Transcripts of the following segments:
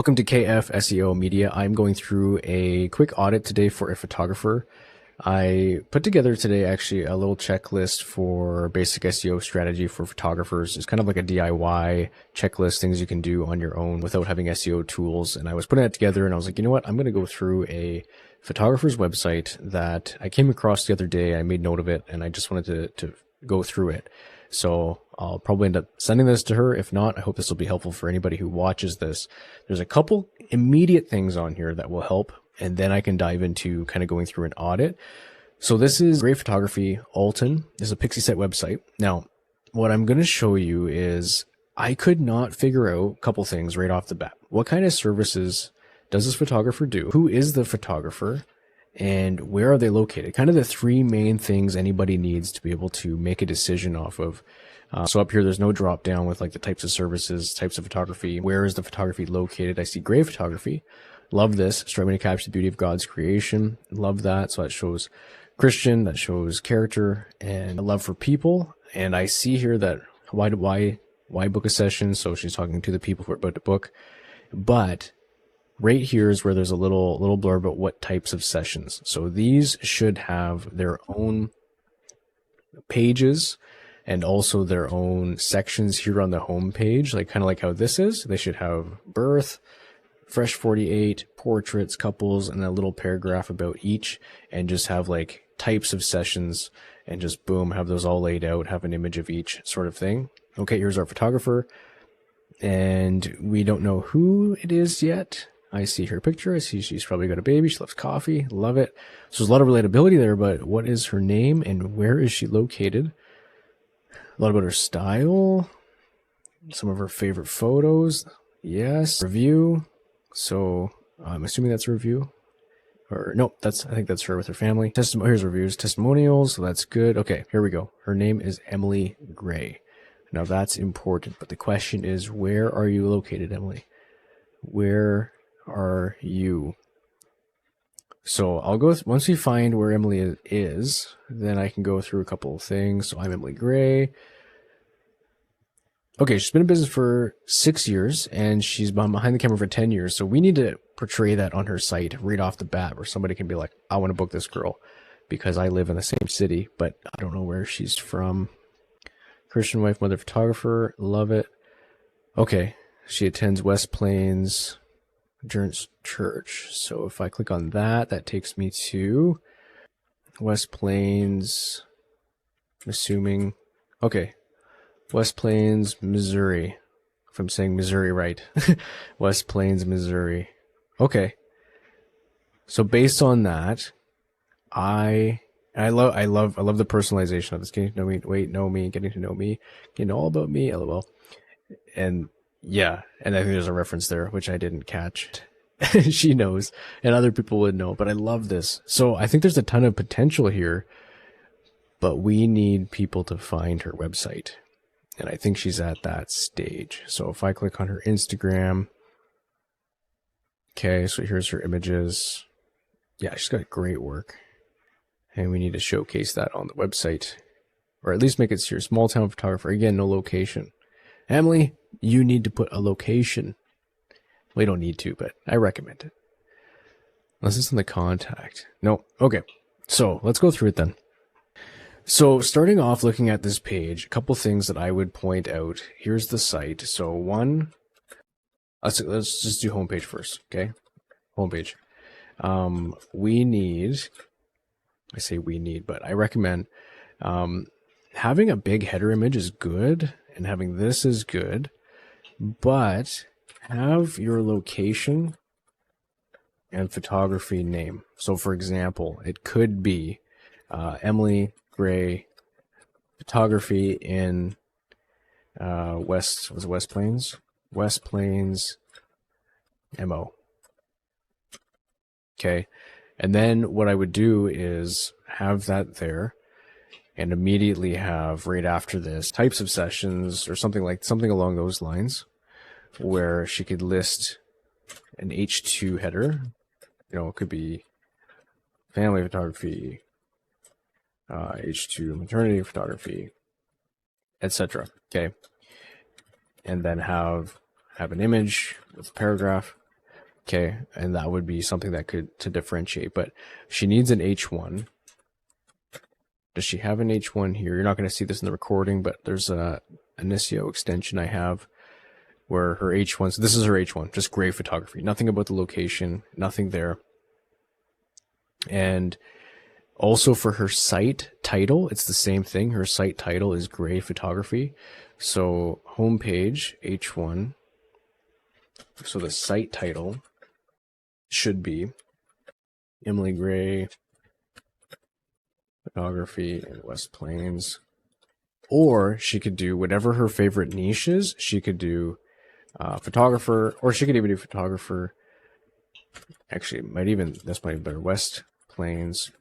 Welcome to KF SEO Media. I'm going through a quick audit today for a photographer. I put together today actually a little checklist for basic SEO strategy for photographers. It's kind of like a DIY checklist, things you can do on your own without having SEO tools. And I was putting that together and I was like, you know what? I'm going to go through a photographer's website that I came across the other day. I made note of it and I just wanted to go through it. So I'll probably end up sending this to her. If not, I hope this will be helpful for anybody who watches this. There's a couple immediate things on here that will help, and then I can dive into kind of going through an audit. So this is Great Photography Alton. This is a Pixie Set website. Now, what I'm going to show you is I could not figure out a couple things right off the bat. What kind of services does this photographer do? Who is the photographer? And where are they located? Kind of the three main things anybody needs to be able to make a decision off of. So up here, there's no drop down with like the types of services, types of photography. Where is the photography located? I see gray photography. Love this. Striving to capture the beauty of God's creation. Love that. So that shows Christian, that shows character and a love for people. And I see here that why book a session? So she's talking to the people who are about to book. But right here is where there's a little blurb about what types of sessions. So these should have their own pages and also their own sections here on the home page, like kind of like how this is. They should have birth, fresh 48, portraits, couples, and a little paragraph about each, and just have like types of sessions and just boom, have those all laid out, have an image of each sort of thing. Okay, here's our photographer, and we don't know who it is yet. I see her picture. I see she's probably got a baby. She loves coffee. Love it. So there's a lot of relatability there, but what is her name and where is she located? A lot about her style. Some of her favorite photos. Yes. Review. So I'm assuming that's a review. Or no, I think that's her with her family. Here's reviews. Testimonials. So that's good. Okay, here we go. Her name is Emily Gray. Now that's important, but the question is, where are you located, Emily? Where are you? So I'll go once we find where Emily is, then I can go through a couple of things. So I'm Emily Gray. Okay, she's been in business for 6 years and she's been behind the camera for 10 years. So we need to portray that on her site right off the bat, where somebody can be like, I want to book this girl because I live in the same city, but I don't know where she's from. Christian wife, mother, photographer. Love it. Okay, she attends West Plains Endurance Church. So if I click on that, that takes me to West Plains, I'm assuming. Okay, West Plains, Missouri. If I'm saying Missouri right. West Plains, Missouri. Okay. So based on that, I love the personalization of this. Getting to know me, getting to know me, getting all about me, LOL. And yeah, and I think there's a reference there, which I didn't catch. She knows, and other people would know, but I love this. So I think there's a ton of potential here, but we need people to find her website. And I think she's at that stage. So if I click on her Instagram, okay, so here's her images. Yeah, she's got great work. And we need to showcase that on the website, or at least make it your small town photographer. Again, no location. Emily, you need to put a location. Well, you don't need to, but I recommend it. Unless it's in the contact. No. Okay. So let's go through it then. So starting off looking at this page, a couple things that I would point out. Here's the site. So one, let's just do homepage first. Okay. Homepage. We need, I say we need, but I recommend, having a big header image is good, and having this is good, but have your location and photography name. So for example, it could be Emily Gray photography in West Plains? West Plains MO. Okay. And then what I would do is have that there, and immediately have right after this types of sessions or something along those lines, where she could list an H2 header. You know, it could be family photography, H2 maternity photography, etc. Okay. And then have an image with a paragraph, Okay, and that would be something that could to differentiate. But she needs an H1. Does she have an H1 here? You're not going to see this in the recording, but there's an SEO extension I have where her H1, so this is her H1, just gray photography. Nothing about the location, nothing there. And also for her site title, it's the same thing. Her site title is gray photography. So homepage, H1. So the site title should be Emily Gray photography in West Plains. Or she could do whatever her favorite niche is. She could do photographer, or she could even do photographer. Actually, this might be better. West Plains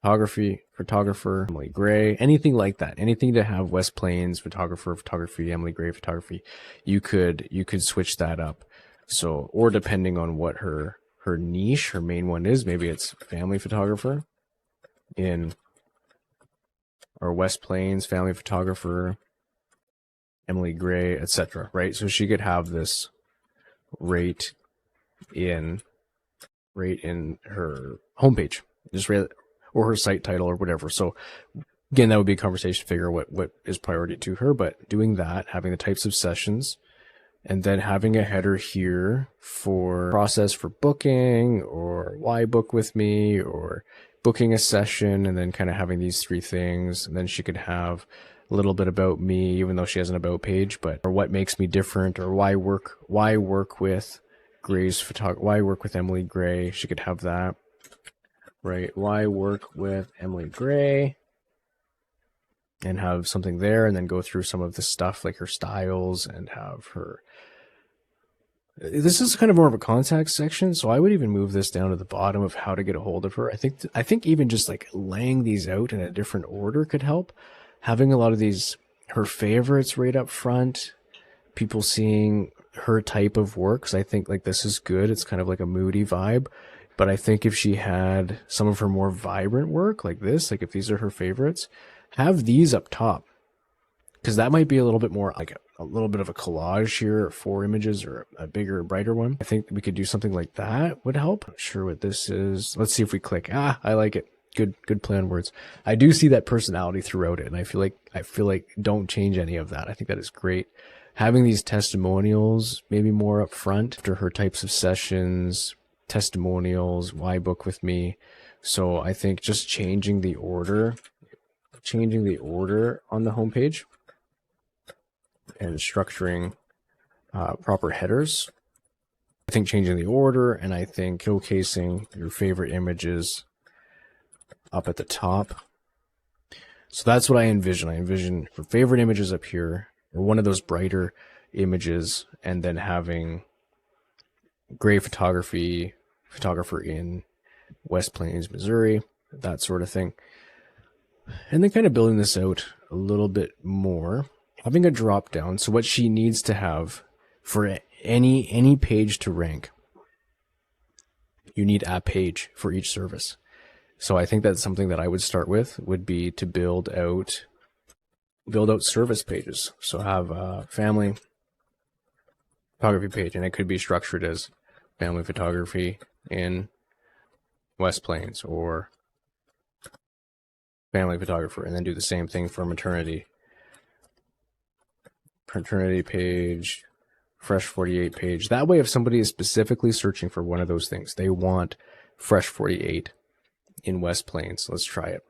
photographer, Emily Gray, anything like that. Anything to have West Plains photography, Emily Gray photography. You could switch that up. So, or depending on what her niche, her main one is, maybe it's family photographer in, or West Plains family photographer, Emily Gray, etc. Right? So she could have this right in her homepage, or her site title or whatever. So again, that would be a conversation to figure out what is priority to her. But doing that, having the types of sessions, and then having a header here for process for booking, or why book with me, or booking a session, and then kind of having these three things. And then she could have a little bit about me, even though she has an about page, but or what makes me different, or why work with Gray's photography, why work with Emily Gray. She could have that, right? Why work with Emily Gray, and have something there, and then go through some of the stuff like her styles, and have her. This is kind of more of a contact section, so I would even move this down to the bottom of how to get a hold of her. I think even just like laying these out in a different order could help. Having a lot of these, her favorites right up front, people seeing her type of work, because I think like this is good. It's kind of like a moody vibe. But I think if she had some of her more vibrant work like this, like if these are her favorites, have these up top, because that might be a little bit more like a little bit of a collage here, 4 images, or a bigger, brighter one. I think we could do something like that would help. Not sure what this is. Let's see if we click. I like it. Good play on words. I do see that personality throughout it, and I feel like don't change any of that. I think that is great. Having these testimonials maybe more up front after her types of sessions, testimonials, why book with me. So I think just changing the order on the homepage and structuring proper headers. I think changing the order, and I think showcasing your favorite images up at the top. So that's what I envision. I envision her favorite images up here, or one of those brighter images, and then having gray photographer in West Plains, Missouri, that sort of thing. And then kind of building this out a little bit more, having a drop down. So what she needs to have for any page to rank, you need a page for each service. So I think that's something that I would start with, would be to build out service pages. So have a family photography page, and it could be structured as family photography in West Plains, or family photographer, and then do the same thing for maternity page, fresh 48 page. That way, if somebody is specifically searching for one of those things, they want fresh 48 in West Plains. Let's try it.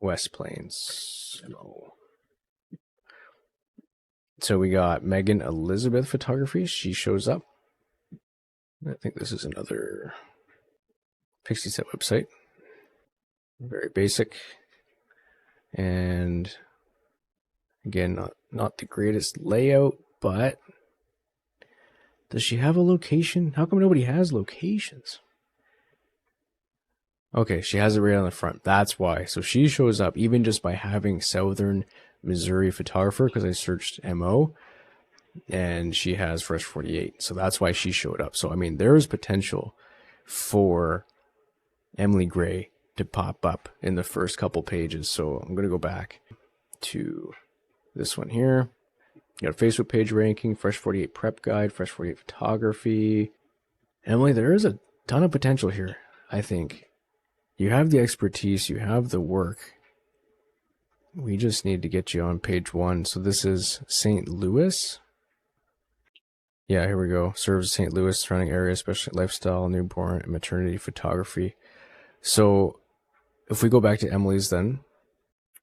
West Plains. So we got Megan Elizabeth photography. She shows up. I think this is another Pixie Set website. Very basic. And again, not the greatest layout, but does she have a location? How come nobody has locations? Okay, she has it right on the front. That's why. So she shows up even just by having Southern Missouri photographer, because I searched MO, and she has fresh 48. So that's why she showed up. So I mean, there is potential for Emily Gray to pop up in the first couple pages. So I'm going to go back to this one here. You got Facebook page ranking, Fresh 48 prep guide, Fresh 48 photography. Emily, there is a ton of potential here, I think. You have the expertise, you have the work. We just need to get you on page 1. So this is St. Louis. Yeah, here we go. Serves St. Louis surrounding area, especially lifestyle, newborn, and maternity photography. So if we go back to Emily's then,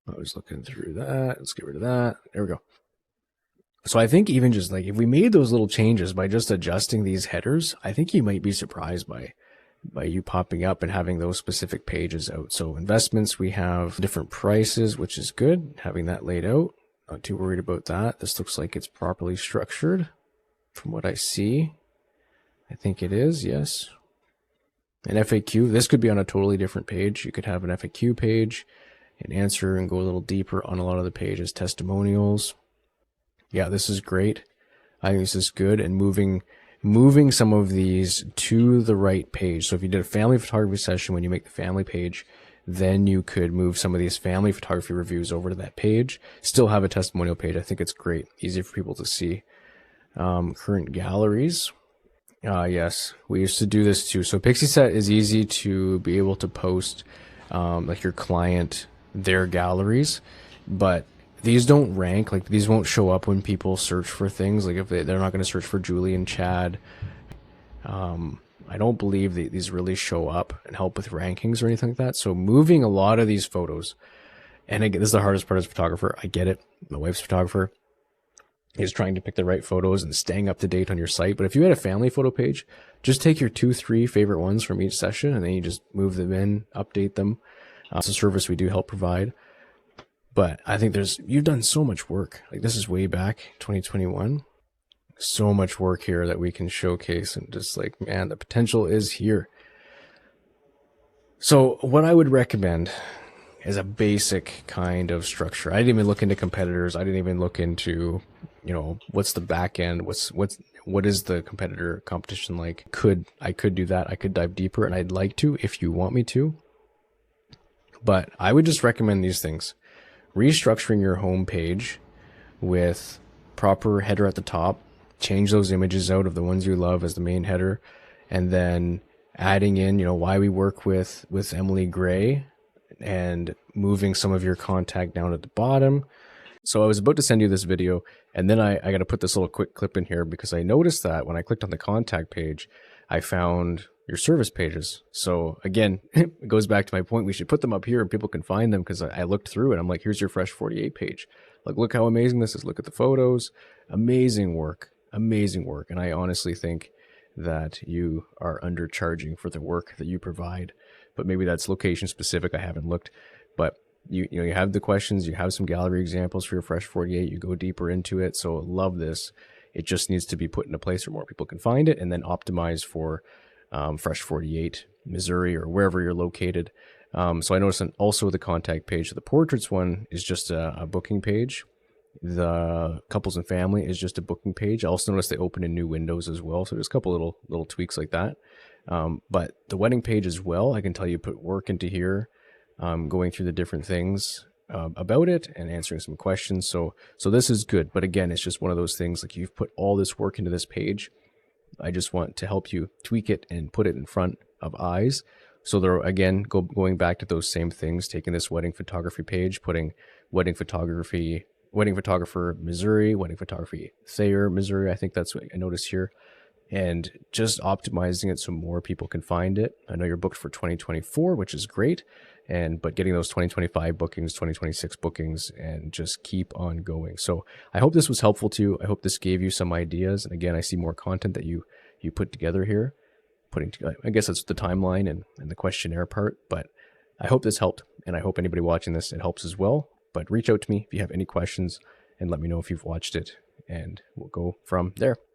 I was looking through that. Let's get rid of that. There we go. So I think even just like if we made those little changes by just adjusting these headers, I think you might be surprised by you popping up and having those specific pages out. So investments, we have different prices, which is good. Having that laid out, not too worried about that. This looks like it's properly structured from what I see. I think it is, yes. An FAQ, this could be on a totally different page. You could have an FAQ page and answer and go a little deeper on a lot of the pages. Testimonials. Yeah, this is great. I think this is good. And moving some of these to the right page. So if you did a family photography session, when you make the family page, then you could move some of these family photography reviews over to that page. Still have a testimonial page. I think it's great. Easy for people to see. Current galleries. Yes, we used to do this too. So Pixieset is easy to be able to post like your client, their galleries, but these don't rank. Like these won't show up when people search for things. Like if they're not going to search for Julie and Chad. I don't believe that these really show up and help with rankings or anything like that. So moving a lot of these photos, and again, this is the hardest part as a photographer. I get it. My wife's a photographer. Is trying to pick the right photos and staying up to date on your site. But if you had a family photo page, just take your 2-3 favorite ones from each session and then you just move them in, update them. It's a service we do help provide. But I think you've done so much work. Like this is way back 2021. So much work here that we can showcase and just like, man, the potential is here. So what I would recommend is a basic kind of structure. I didn't even look into competitors. I didn't even look into, what's the back end? What is the competitor competition like? I could do that. I could dive deeper, and I'd like to if you want me to. But I would just recommend these things. Restructuring your home page with proper header at the top. Change those images out of the ones you love as the main header, and then adding in, why we work with Emily Gray, and moving some of your contact down at the bottom. So I was about to send you this video, and then I got to put this little quick clip in here because I noticed that when I clicked on the contact page, I found your service pages. So again, it goes back to my point. We should put them up here and people can find them, because I looked through it. I'm like, here's your Fresh 48 page. Like, look how amazing this is. Look at the photos. Amazing work. Amazing work. And I honestly think that you are undercharging for the work that you provide. But maybe that's location specific. I haven't looked, but you have the questions, you have some gallery examples for your Fresh 48, you go deeper into it. So love this. It just needs to be put in a place where more people can find it, and then optimize for Fresh 48, Missouri, or wherever you're located. So I noticed also the contact page. The portraits one is just a booking page. The couples and family is just a booking page. I also noticed they open in new windows as well. So there's a couple little tweaks like that. But the wedding page as well, I can tell you put work into here, going through the different things about it and answering some questions. So this is good. But again, it's just one of those things, like you've put all this work into this page. I just want to help you tweak it and put it in front of eyes. So there, again, going back to those same things, taking this wedding photography page, putting wedding photographer Missouri, wedding photography Thayer, Missouri. I think that's what I noticed here. And just optimizing it so more people can find it. I know you're booked for 2024, which is great. But getting those 2025 bookings, 2026 bookings, and just keep on going. So I hope this was helpful to you. I hope this gave you some ideas. And again, I see more content that you put together here. I guess that's the timeline and the questionnaire part. But I hope this helped. And I hope anybody watching this, it helps as well. But reach out to me if you have any questions and let me know if you've watched it. And we'll go from there.